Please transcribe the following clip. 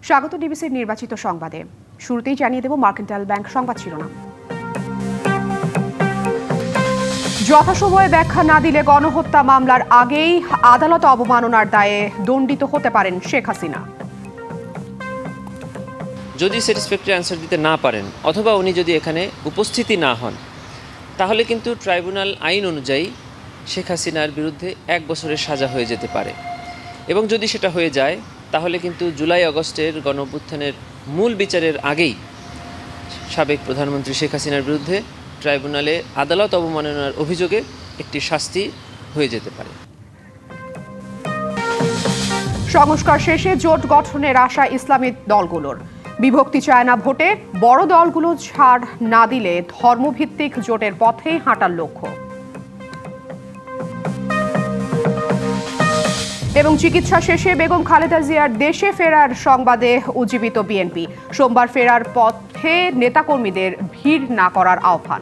স্বাগত ডিবিসির নির্বাচিত সংবাদে। শুরুতেই জানিয়ে দেব মার্কেন্টাইল ব্যাংক সংবাদ শিরোনাম। যথাসময়ে ব্যাখ্যা না দিলে গণহত্যা মামলার আগেই আদালত অবমাননার দায়ে দণ্ডিত হতে পারেন শেখ হাসিনা। যদি স্যাটিসফ্যাক্টরি অ্যান্সার দিতে না পারেন অথবা উনি যদি এখানে উপস্থিতি না হন, তাহলে কিন্তু ট্রাইব্যুনাল আইন অনুযায়ী শেখ হাসিনার বিরুদ্ধে 1 বছরের সাজা হয়ে যেতে পারে। এবং যদি সেটা হয়ে যায় তাহলে কিন্তু জুলাই আগস্টের গণঅভ্যুত্থানের মূল বিচারের আগেই সাবেক প্রধানমন্ত্রী শেখ হাসিনার বিরুদ্ধে ট্রাইব্যুনালে আদালত অবমাননার অভিযোগে একটি শাস্তি হয়ে যেতে পারে। সংস্কার শেষে জোট গঠনের আশা ইসলামী দলগুলোর। বিভক্তি চায় না ভোটে, বড় দলগুলো ছাড় না দিলে ধর্মভিত্তিক জোটের পথেই হাঁটার লক্ষ্য। এবং চিকিৎসা শেষে বেগম খালেদা জিয়ার দেশে ফেরার সংবাদে উজ্জীবিত বিএনপি। সোমবার ফেরার পথে নেতাকর্মীদের ভিড় না করার আহ্বান।